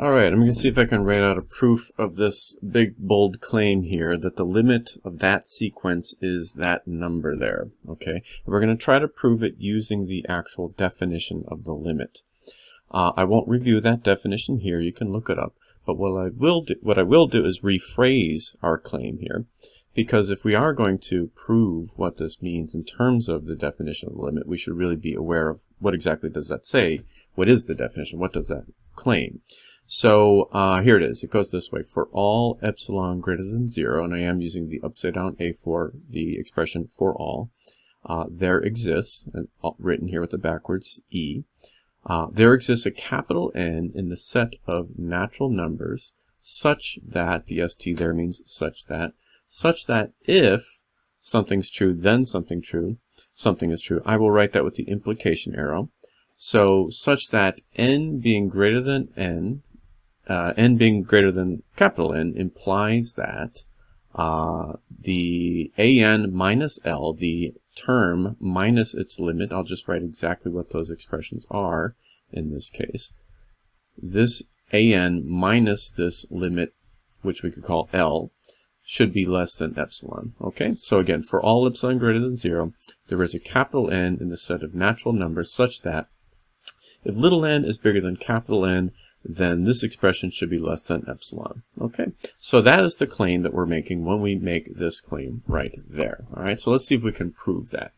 Alright, I'm going to see if I can write out a proof of this big bold claim here that the limit of that sequence is that number there. Okay, and we're going to try to prove it using the actual definition of the limit. I won't review that definition here, you can look it up, but what I will do is rephrase our claim here, because if we are going to prove what this means in terms of the definition of the limit, we should really be aware of what exactly does that say. What is the definition? What does that claim? So here it is. It goes this way. For all epsilon greater than 0, and I am using the upside down A for the expression for all, there exists, written here with the backwards E, there exists a capital N in the set of natural numbers such that, the ST there means such that if something's true, then something is true. I will write that with the implication arrow. So such that N being greater than N, N being greater than capital N implies that the AN minus L, the term minus its limit, I'll just write exactly what those expressions are in this case. This AN minus this limit, which we could call L, should be less than epsilon. Okay, so again, for all epsilon greater than 0, there is a capital N in the set of natural numbers such that if little n is bigger than capital N, then this expression should be less than epsilon. Okay, so that is the claim that we're making when we make this claim right there. All right, so let's see if we can prove that.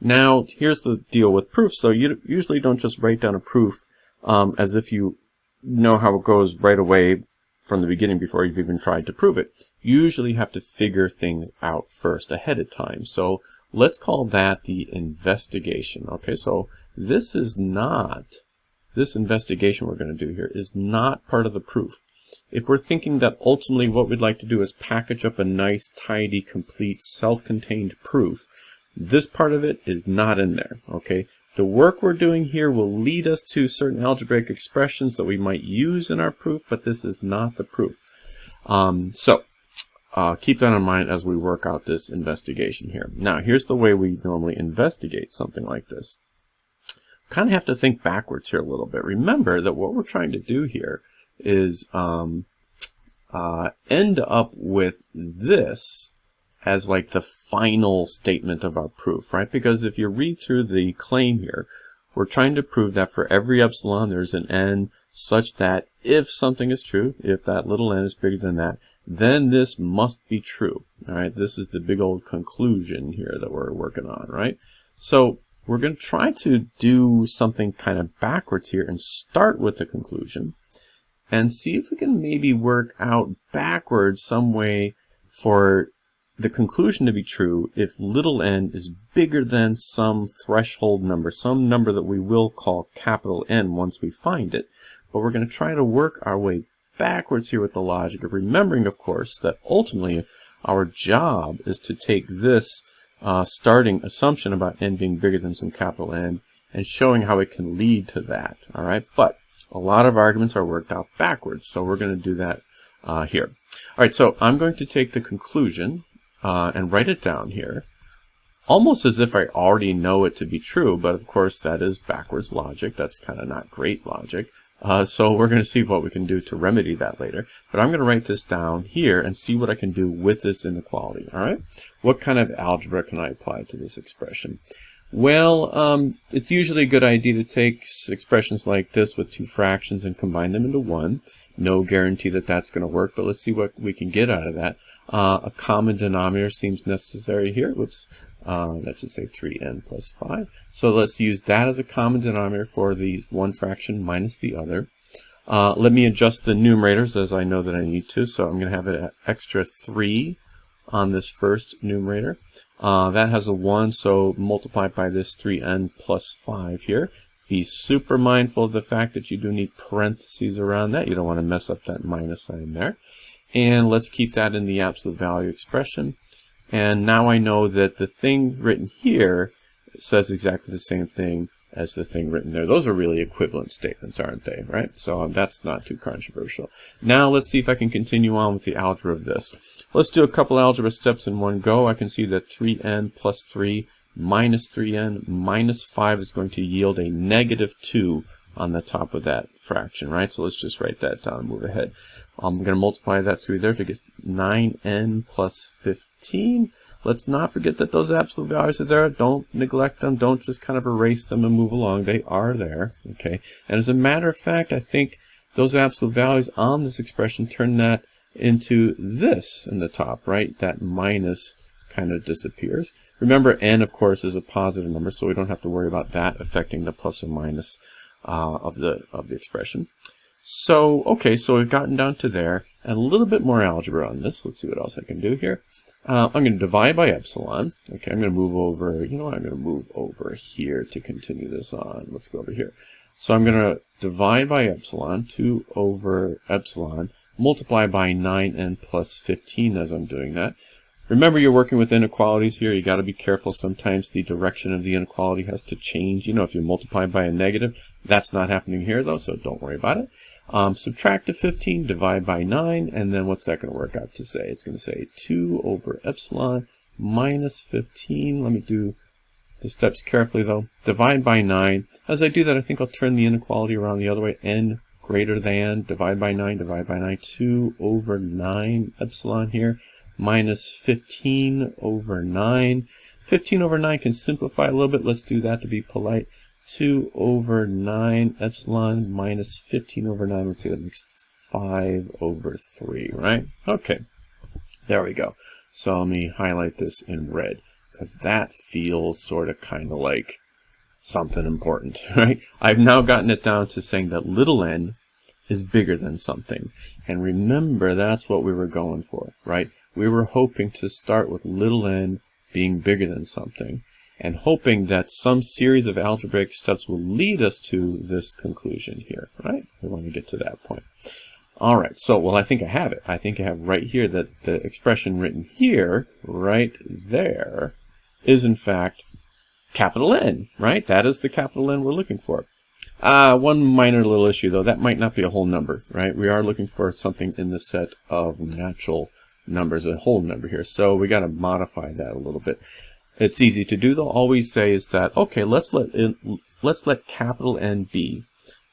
Now, here's the deal with proofs. So you usually don't just write down a proof as if you know how it goes right away from the beginning before you've even tried to prove it. You usually have to figure things out first ahead of time. So let's call that the investigation. Okay, so this investigation we're going to do here is not part of the proof. If we're thinking that ultimately what we'd like to do is package up a nice, tidy, complete, self-contained proof, this part of it is not in there. Okay, the work we're doing here will lead us to certain algebraic expressions that we might use in our proof, but this is not the proof. Keep that in mind as we work out this investigation here. Now, here's the way we normally investigate something like this. Kind of have to think backwards here a little bit. Remember that what we're trying to do here is end up with this as like the final statement of our proof, right? Because if you read through the claim here, we're trying to prove that for every epsilon there's an n such that if something is true, if that little n is bigger than that, then this must be true. All right, this is the big old conclusion here that we're working on, right? So we're going to try to do something kind of backwards here and start with the conclusion and see if we can maybe work out backwards some way for the conclusion to be true if little n is bigger than some threshold number, some number that we will call capital N once we find it. But we're going to try to work our way backwards here with the logic of remembering, of course, that ultimately our job is to take this starting assumption about n being bigger than some capital N and showing how it can lead to that. All right, but a lot of arguments are worked out backwards, so we're going to do that here. All right, so I'm going to take the conclusion and write it down here, almost as if I already know it to be true, but of course that is backwards logic. That's kind of not great logic. So we're going to see what we can do to remedy that later. But I'm going to write this down here and see what I can do with this inequality. All right? What kind of algebra can I apply to this expression? Well, it's usually a good idea to take expressions like this with two fractions and combine them into one. No guarantee that that's going to work, but let's see what we can get out of that. A common denominator seems necessary here. Whoops. That should say 3n plus 5. So let's use that as a common denominator for the one fraction minus the other. Let me adjust the numerators as I know that I need to. So I'm going to have an extra 3 on this first numerator. That has a 1, so multiply by this 3n plus 5 here. Be super mindful of the fact that you do need parentheses around that. You don't want to mess up that minus sign there. And let's keep that in the absolute value expression. And now I know that the thing written here says exactly the same thing as the thing written there. Those are really equivalent statements, aren't they? Right? So that's not too controversial. Now let's see if I can continue on with the algebra of this. Let's do a couple algebra steps in one go. I can see that 3n plus 3 minus 3n minus 5 is going to yield a negative 2 on the top of that fraction, right? So let's just write that down and move ahead. I'm going to multiply that through there to get 9n plus 15. Let's not forget that those absolute values are there. Don't neglect them. Don't just kind of erase them and move along. They are there, okay? And as a matter of fact, I think those absolute values on this expression turn that into this in the top, right? That minus kind of disappears. Remember, n, of course, is a positive number, so we don't have to worry about that affecting the plus or minus of the expression. So, okay, so we've gotten down to there, and a little bit more algebra on this. Let's see what else I can do here. I'm going to divide by epsilon. Okay, I'm going to move over, you know what, I'm going to move over here to continue this on. Let's go over here. So I'm going to divide by epsilon, 2 over epsilon, multiply by 9n plus 15 as I'm doing that. Remember, you're working with inequalities here. You got to be careful. Sometimes the direction of the inequality has to change. You know, if you multiply by a negative, that's not happening here, though, so don't worry about it. Subtract the 15, divide by 9, and then what's that going to work out to say? It's going to say 2 over epsilon minus 15. Let me do the steps carefully, though. Divide by 9. As I do that, I think I'll turn the inequality around the other way. N greater than, divide by 9, 2 over 9 epsilon here, minus 15 over 9. 15 over 9 can simplify a little bit. Let's do that to be polite. 2 over 9 epsilon minus 15 over 9. Let's see, that makes 5 over 3, right? Okay, there we go. So let me highlight this in red, because that feels sort of kind of like something important, right? I've now gotten it down to saying that little n is bigger than something. And remember, that's what we were going for, right? We were hoping to start with little n being bigger than something, and hoping that some series of algebraic steps will lead us to this conclusion here, right? We want to get to that point. All right, so, well, I think I have it. I think I have right here that the expression written here, right there, is in fact capital N, right? That is the capital N we're looking for. One minor little issue, though. That might not be a whole number, right? We are looking for something in the set of natural numbers, a whole number here. So we got to modify that a little bit. It's easy to do, though. All we say is that, okay, let's let capital N be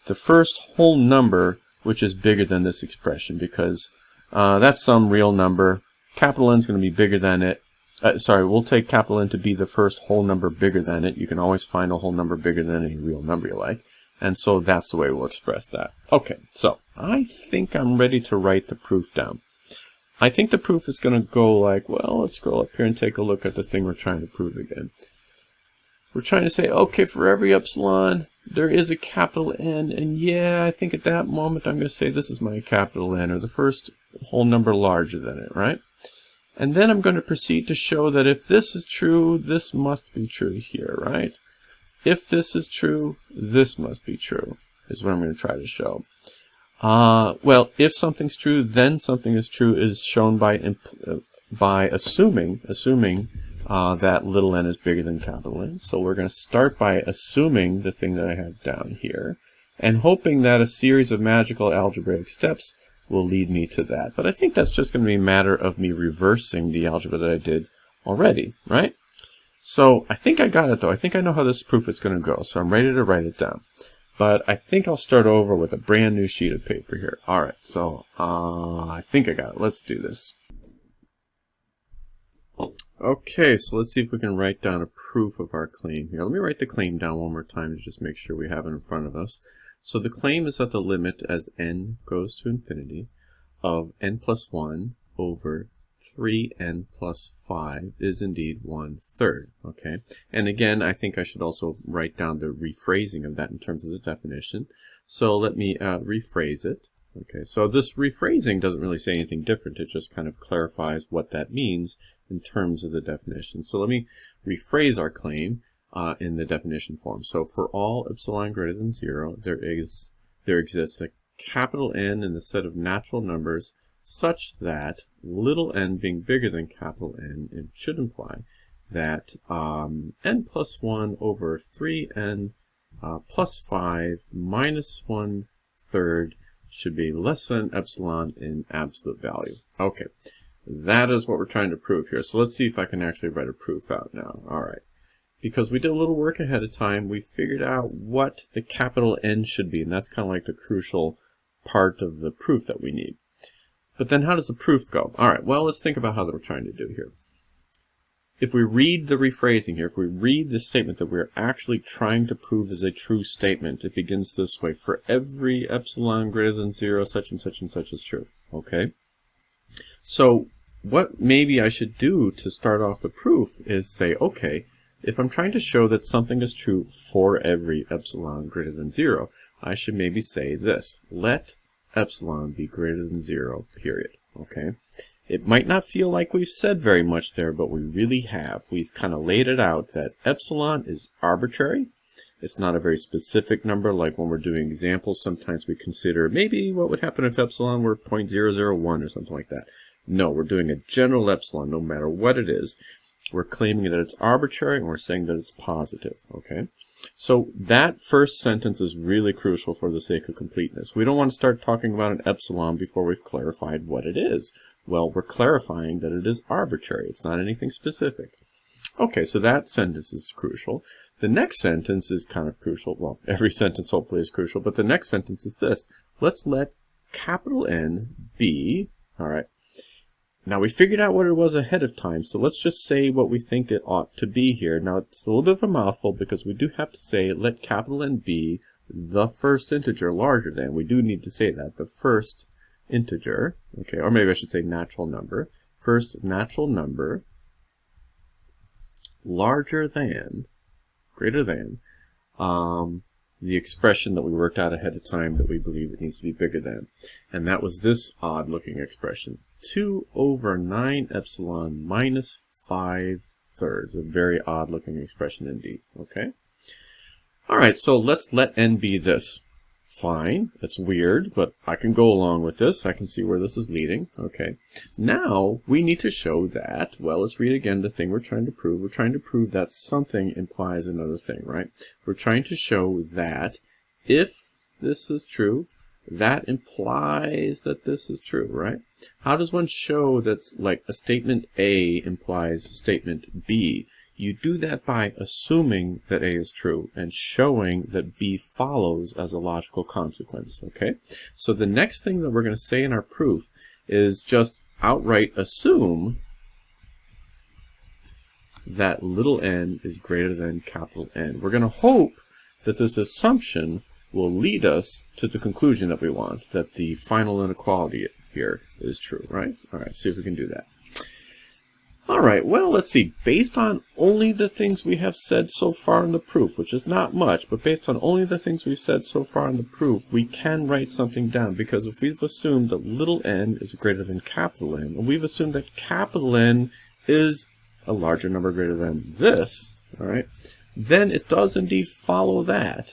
the first whole number which is bigger than this expression, because that's some real number. Capital N is going to be bigger than it. We'll take capital N to be the first whole number bigger than it. You can always find a whole number bigger than any real number you like. And so that's the way we'll express that. Okay, so I think I'm ready to write the proof down. I think the proof is going to go like, well, let's scroll up here and take a look at the thing we're trying to prove again. We're trying to say, okay, for every epsilon, there is a capital N, and yeah, I think at that moment I'm going to say this is my capital N, or the first whole number larger than it, right? And then I'm going to proceed to show that if this is true, this must be true here, right? If this is true, this must be true, is what I'm going to try to show. Well, if something's true, then something is true is shown by assuming that little n is bigger than capital N. So we're going to start by assuming the thing that I have down here, and hoping that a series of magical algebraic steps will lead me to that. But I think that's just going to be a matter of me reversing the algebra that I did already, right? So I think I got it, though. I think I know how this proof is going to go, so I'm ready to write it down. But I think I'll start over with a brand new sheet of paper here. All right, so I think I got it. Let's do this. Okay, so let's see if we can write down a proof of our claim here. Let me write the claim down one more time to just make sure we have it in front of us. So the claim is that the limit as n goes to infinity of n plus 1 over 3n plus 5 is indeed 1/3, okay? And again, I think I should also write down the rephrasing of that in terms of the definition. So let me rephrase it. Okay, so this rephrasing doesn't really say anything different. It just kind of clarifies what that means in terms of the definition. So let me rephrase our claim in the definition form. So for all epsilon greater than 0, there exists a capital N in the set of natural numbers such that little n being bigger than capital N, it should imply that n plus 1 over 3n plus 5 minus 1/3 should be less than epsilon in absolute value. Okay, that is what we're trying to prove here. So let's see if I can actually write a proof out now. All right. because we did a little work ahead of time. We figured out what the capital N should be, and that's kind of like the crucial part of the proof that we need. But then how does the proof go? All right, well, let's think about how we're trying to do here. If we read the rephrasing here, if we read the statement that we're actually trying to prove is a true statement, it begins this way: for every epsilon greater than 0, such and such is true. Okay? So what maybe I should do to start off the proof is say, okay, if I'm trying to show that something is true for every epsilon greater than 0, I should maybe say this: let epsilon be greater than 0, period. Okay? It might not feel like we've said very much there, but we really have. We've kind of laid it out that epsilon is arbitrary. It's not a very specific number, like when we're doing examples. Sometimes we consider maybe what would happen if epsilon were 0.001 or something like that. No, we're doing a general epsilon, no matter what it is. We're claiming that it's arbitrary, and we're saying that it's positive. Okay? So that first sentence is really crucial for the sake of completeness. We don't want to start talking about an epsilon before we've clarified what it is. Well, we're clarifying that it is arbitrary. It's not anything specific. Okay, so that sentence is crucial. The next sentence is kind of crucial. Well, every sentence hopefully is crucial, but the next sentence is this: let's let capital N be, all right. Now we figured out what it was ahead of time, so let's just say what we think it ought to be here. Now it's a little bit of a mouthful because we do have to say let capital N be the first integer larger than. We do need to say that, the first integer, okay, or maybe I should say natural number. First natural number larger than, greater than, the expression that we worked out ahead of time that we believe it needs to be bigger than. And that was this odd looking expression: 2 over 9 epsilon minus 5/3. A very odd looking expression indeed. Okay? Alright, so let's let n be this. Fine, that's weird, but I can go along with this. I can see where this is leading. Okay. Now we need to show that, well, let's read again the thing we're trying to prove. We're trying to prove that something implies another thing, right? We're trying to show that if this is true, that implies that this is true, right? How does one show that's like a statement A implies statement B? You do that by assuming that A is true and showing that B follows as a logical consequence, okay? So the next thing that we're going to say in our proof is just outright assume that little n is greater than capital N. We're going to hope that this assumption will lead us to the conclusion that we want, that the final inequality here is true, right? All right, see if we can do that. All right, well, let's see. Based on only the things we have said so far in the proof, which is not much, but based on only the things we've said so far in the proof, we can write something down, because if we've assumed that little n is greater than capital N, and we've assumed that capital N is a larger number greater than this, all right, then it does indeed follow that.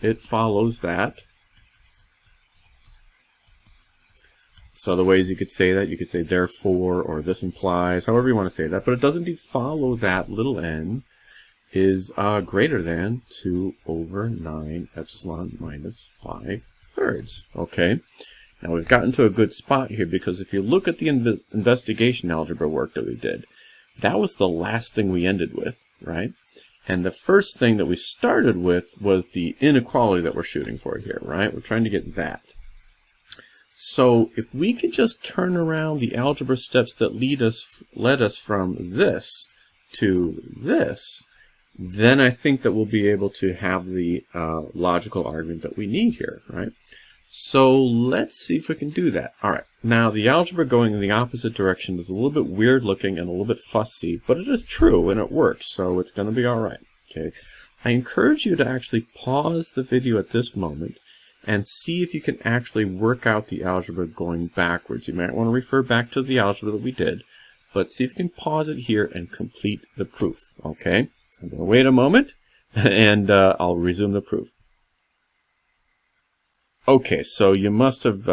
It follows that. So the ways you could say that, you could say therefore, or this implies, however you want to say that, but it does indeed follow that little n is greater than 2 over 9 epsilon minus 5/3. Okay, now we've gotten to a good spot here, because if you look at the investigation algebra work that we did, that was the last thing we ended with, right? And the first thing that we started with was the inequality that we're shooting for here, right? We're trying to get that. So if we could just turn around the algebra steps that led us from this to this, then I think that we'll be able to have the logical argument that we need here, right? So let's see if we can do that. All right, now the algebra going in the opposite direction is a little bit weird looking and a little bit fussy, but it is true and it works, so it's going to be all right. Okay, I encourage you to actually pause the video at this moment and see if you can actually work out the algebra going backwards. You might want to refer back to the algebra that we did, but see if you can pause it here and complete the proof. Okay, I'm going to wait a moment and I'll resume the proof. Okay, so you must have,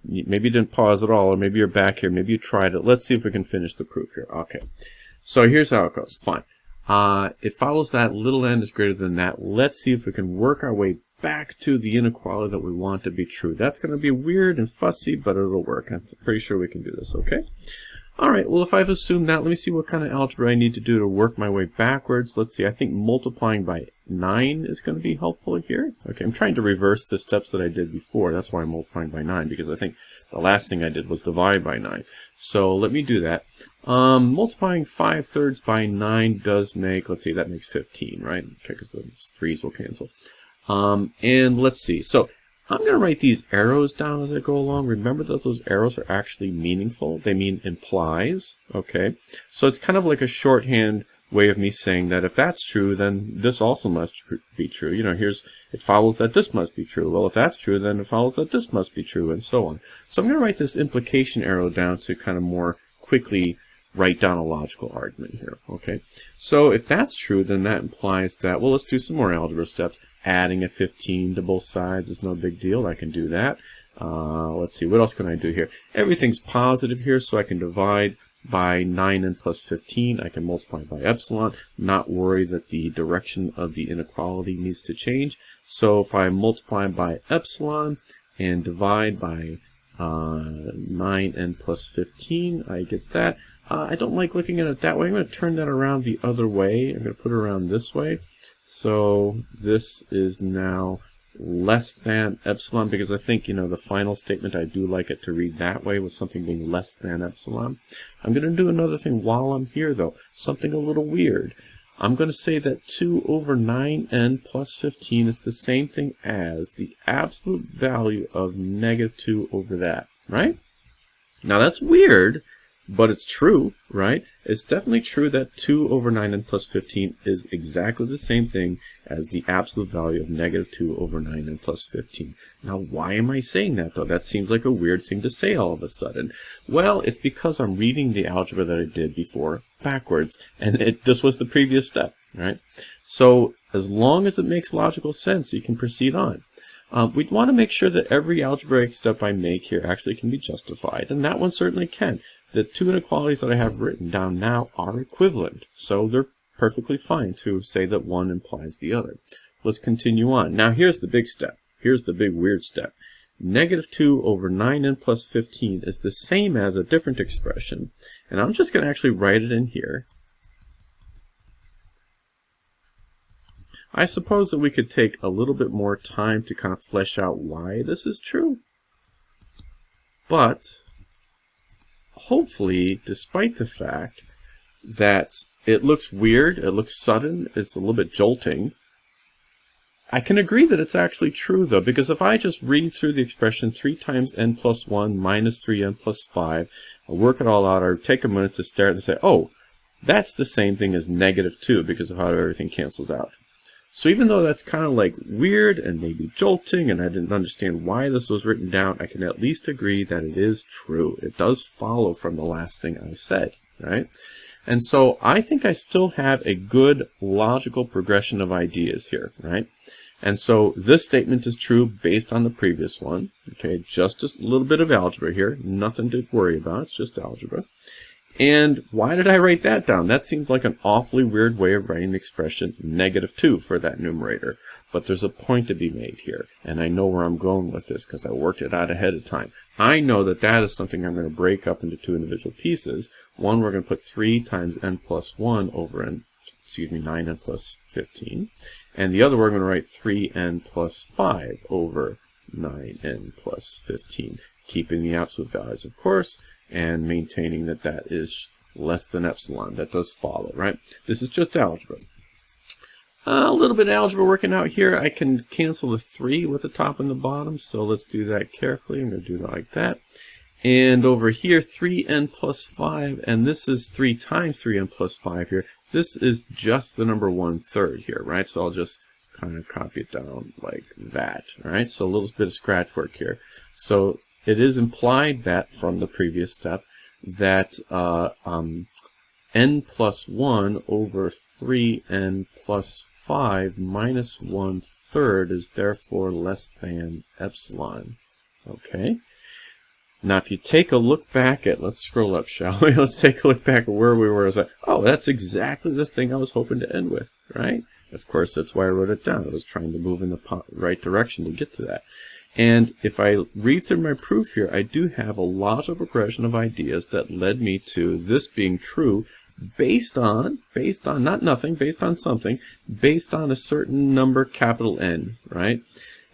maybe you didn't pause at all, or maybe you're back here, maybe you tried it. Let's see if we can finish the proof here. Okay, so here's how it goes. Fine. It follows that little n is greater than that. Let's see if we can work our way back to the inequality that we want to be true. That's going to be weird and fussy, but it'll work. I'm pretty sure we can do this, okay? All right, well, if I've assumed that, let me see what kind of algebra I need to do to work my way backwards. Let's see, I think multiplying by 9 is going to be helpful here. Okay, I'm trying to reverse the steps that I did before. That's why I'm multiplying by 9, because I think the last thing I did was divide by 9. So let me do that. Multiplying 5/3 by 9 does make, let's see, that makes 15, right? Okay, because the 3's will cancel. And let's see, so I'm going to write these arrows down as I go along. Remember that those arrows are actually meaningful. They mean implies, okay? So it's kind of like a shorthand way of me saying that if that's true, then this also must be true. You know, it follows that this must be true. Well, if that's true, then it follows that this must be true, and so on. So I'm going to write this implication arrow down to kind of more quickly write down a logical argument here, okay? So if that's true, then that implies that, well, let's do some more algebra steps. Adding a 15 to both sides is no big deal. I can do that. Let's see, what else can I do here? Everything's positive here, so I can divide by 9n plus 15. I can multiply by epsilon, not worry that the direction of the inequality needs to change. So if I multiply by epsilon and divide by 9n plus 15, I get that. I don't like looking at it that way. I'm going to turn that around the other way. I'm going to put it around this way. So this is now less than epsilon, because I think, you know, the final statement, I do like it to read that way with something being less than epsilon. I'm going to do another thing while I'm here, though, something a little weird. I'm going to say that 2 over 9n plus 15 is the same thing as the absolute value of negative 2 over that, right? Now that's weird, but it's true, right? It's definitely true that 2 over 9n plus 15 is exactly the same thing as the absolute value of negative 2 over 9n plus 15. Now, why am I saying that, though? That seems like a weird thing to say all of a sudden. Well, it's because I'm reading the algebra that I did before backwards, and this was the previous step, right? So as long as it makes logical sense, you can proceed on. We'd want to make sure that every algebraic step I make here actually can be justified, and that one certainly can. The two inequalities that I have written down now are equivalent, so they're perfectly fine to say that one implies the other. Let's continue on. Now here's the big step. Here's the big weird step. Negative 2 over 9n plus 15 is the same as a different expression, and I'm just going to actually write it in here. I suppose that we could take a little bit more time to kind of flesh out why this is true, but hopefully, despite the fact that it looks weird, it looks sudden, it's a little bit jolting, I can agree that it's actually true, though, because if I just read through the expression 3 times n plus 1 minus 3n plus 5, I'll work it all out, or take a minute to stare and say, oh, that's the same thing as negative 2 because of how everything cancels out. So even though that's kind of like weird and maybe jolting, and I didn't understand why this was written down, I can at least agree that it is true. It does follow from the last thing I said, right? And so I think I still have a good logical progression of ideas here, right? And so this statement is true based on the previous one. Okay, just a little bit of algebra here, nothing to worry about, it's just algebra. And why did I write that down? That seems like an awfully weird way of writing the expression negative 2 for that numerator. But there's a point to be made here, and I know where I'm going with this because I worked it out ahead of time. I know that that is something I'm going to break up into two individual pieces. One, we're going to put 3 times n plus 1 over 9n plus 15. And the other, we're going to write 3n plus 5 over 9n plus 15, keeping the absolute values, of course, and maintaining that that is less than epsilon. That does follow, right? This is just algebra. A little bit of algebra working out here. I can cancel the 3 with the top and the bottom, so let's do that carefully. I'm going to do that like that. And over here, 3n plus 5, and this is 3 times 3n plus 5 here. This is just the number 1/3 here, right? So I'll just kind of copy it down like that, all right? So a little bit of scratch work here. So it is implied that from the previous step that n plus 1 over 3n plus 5 minus 1/3 is therefore less than epsilon. Okay. Now if you take a look back at, let's scroll up, shall we? Let's take a look back at where we were. I was like, oh, that's exactly the thing I was hoping to end with, right? Of course, that's why I wrote it down. I was trying to move in the right direction to get to that. And if I read through my proof here, I do have a logical progression of ideas that led me to this being true based on not nothing, based on something, based on a certain number, capital N, right?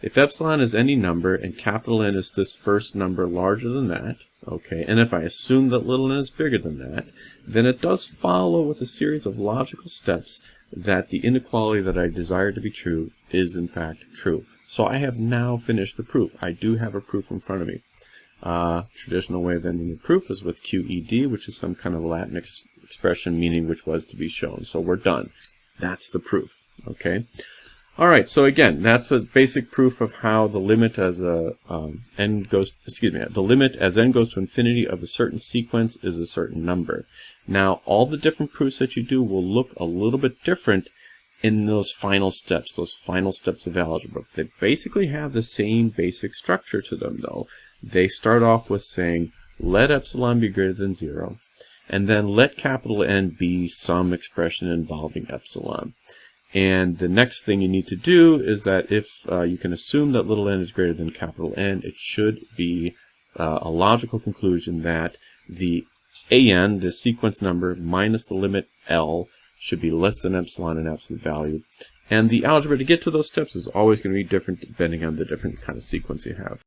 If epsilon is any number and capital N is this first number larger than that, okay, and if I assume that little n is bigger than that, then it does follow with a series of logical steps that the inequality that I desire to be true is in fact true. So I have now finished the proof. I do have a proof in front of me. Traditional way of ending a proof is with QED, which is some kind of Latin expression meaning which was to be shown. So we're done. That's the proof. Okay. All right. So again, that's a basic proof of how the limit as the limit as n goes to infinity of a certain sequence is a certain number. Now, all the different proofs that you do will look a little bit different in those final steps of algebra. They basically have the same basic structure to them, though. They start off with saying, let epsilon be greater than 0, and then let capital N be some expression involving epsilon. And the next thing you need to do is that if you can assume that little n is greater than capital N, it should be a logical conclusion that the an, the sequence number, minus the limit L, should be less than epsilon in absolute value. And the algebra to get to those steps is always going to be different depending on the different kind of sequence you have.